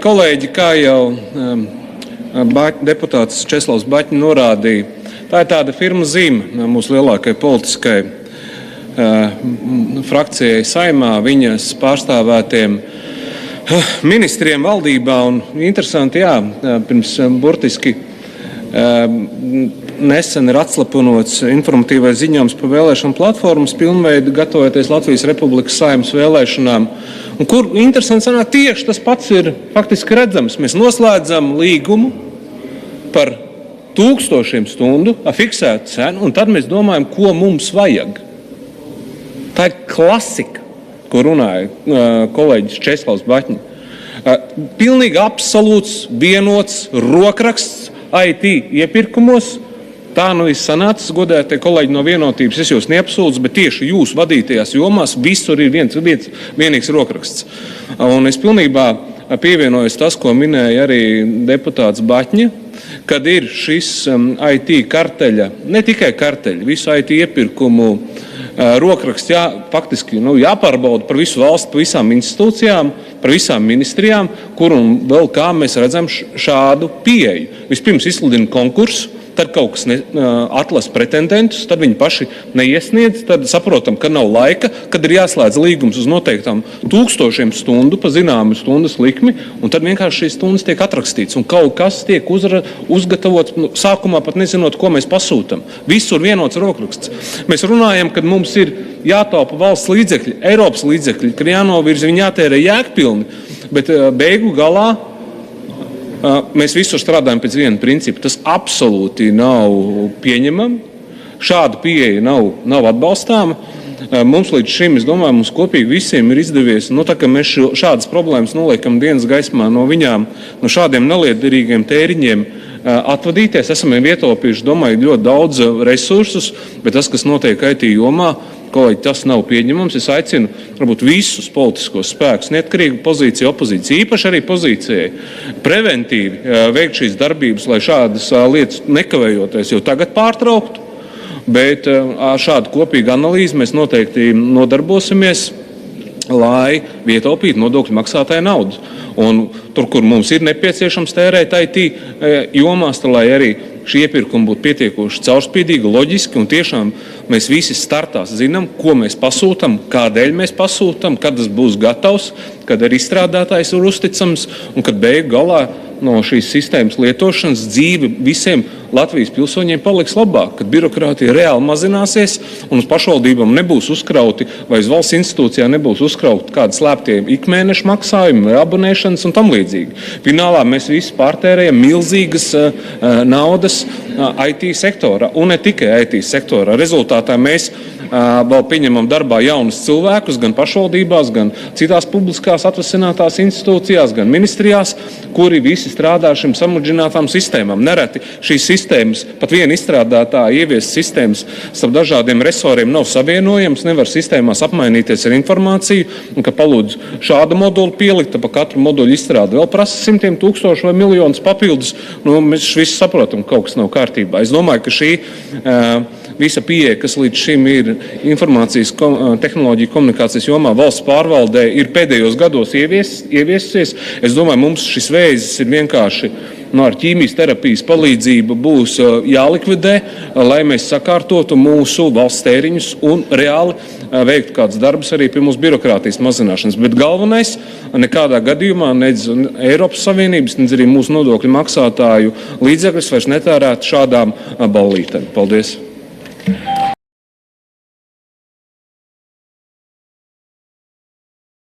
kolēģi, kā jau deputāts Česlavs Baķņa norādīja, tā ir tāda firma zīme mūsu lielākajai politiskai frakcijai Saeimā, viņas pārstāvētiem ministriem valdībā. Un interesanti, pirms burtiski nesen ir atslapinots informatīvais ziņojums par vēlēšanu platformas pilnveidu, gatavojoties Latvijas Republikas Saeimas vēlēšanām. Un kur interesanti sanāk, tieši tas pats ir faktiski redzams. Mēs noslēdzam līgumu par 1000 stundu ar fiksētu cenu, un tad mēs domājam, ko mums vajag. Tā ir klasika, ko runāja kolēģis Česlavs Baķņa. Pilnīgi absolūts, vienots rokraksts IT iepirkumos. Tā ir sanācis, godētie kolēģi no Vienotības, es jūs neapsūdzu, bet tieši jūsu vadītajās jomās visur ir vienīgs rokraksts. Un es pilnībā pievienojos tas, ko minēja arī deputāts Baķņa, kad ir šis IT karteļa, ne tikai karteļa, visu IT iepirkumu rokraksts faktiski jāpārbauda par visu valsti, par visām institūcijām, par visām ministrijām, kur un vēl kā mēs redzam šādu pieeju. Vispirms izsludina konkursu, tad kaut kas atlasa pretendentus, tad viņi paši neiesniedz, tad saprotam, ka nav laika, kad ir jāslēdz līgums uz noteiktām 1000 stundu pa zināmu stundas likmi, un tad vienkārši šīs stundas tiek atrakstīts, un kaut kas tiek uzgatavots, sākumā pat nezinot, ko mēs pasūtam. Visur vienots rokraksts. Mēs runājam, kad mums ir jātaupa valsts līdzekļi, Eiropas līdzekļi, kad jānovirza, viņi jātērē jēgpilni, bet beigu galā mēs visur strādājam pēc viena principa. Tas absolūti nav pieņemami. Šāda pieeja nav atbalstāma. Mums līdz šim, es domāju, mums kopīgi visiem ir izdevies, tā kā mēs šādas problēmas noliekam dienas gaismā no viņām, no šādiem neliederīgiem tēriņiem atvadīties. Esam ietaupījuši, domāju, ļoti daudz resursus, bet tas, kas notiek IT jomā, kolēģi, tas nav pieņemams. Es aicinu varbūt visus politiskos spēkus, neatkarīgi pozīcija, opozīcija, īpaši arī pozīcijai, preventīvi veikt šīs darbības, lai šādas lietas nekavējoties jau tagad pārtrauktu, bet ar šādu kopīgu analīzi mēs noteikti nodarbosimies, lai ietaupītu nodokļu maksātāju naudu. Un tur, kur mums ir nepieciešams tērēt IT jomās, lai arī šī iepirkuma būtu pietiekoši caurspīdīga, loģiski, un tiešām mēs visi startās zinām, ko mēs pasūtam, kādēļ mēs pasūtam, kad tas būs gatavs, kad arī izstrādātājs ir uzticams, un kad beigu galā no šīs sistēmas lietošanas dzīve visiem Latvijas pilsoņiem paliks labāk, kad birokrātija reāli mazināsies un uz pašvaldībām nebūs uzkrauti vai uz valsts institūcijā nebūs uzkrauti kādi slēptie ikmēneša maksājumi vai abonēšanas un tam līdzīgi. Finālā mēs visi pārtērējam milzīgas naudas IT sektorā un ne tikai IT sektorā. Rezultātā mēs vēl pieņemam darbā jaunus cilvēkus gan pašvaldībās, gan citās publiskās atvasinātās institūcijās, gan ministrijās, kuri visi strādā šim samudžinātām sistēmām. Nereti šīs sistēmas, pat viena izstrādātāja ieviest sistēmas starp dažādiem resoriem nav savienojams, nevar sistēmās apmainīties ar informāciju, un ka palūdzu šādu moduli pielikt, pa katru moduļu izstrādi vēl prasa 100 000 vai miljonus papildus. Mēs visi saprotam, ka kaut kas nav kārtībā. Es domāju, ka šī visa pieeja, kas līdz šim ir informācijas tehnoloģiju komunikācijas jomā valsts pārvaldē, ir pēdējos gados ieviesies. Es domāju, mums šis vēzis ir vienkārši ar ķīmijas terapijas palīdzību būs jālikvidē, lai mēs sakārtotu mūsu valsts tēriņus un reāli veiktu kāds darbs arī pie mūsu birokrātijas mazināšanas. Bet galvenais nekādā gadījumā nedz Eiropas Savienības, nedz arī mūsu nodokļu maksātāju līdzekļus vairs netērēt šādām ballītēm. Paldies!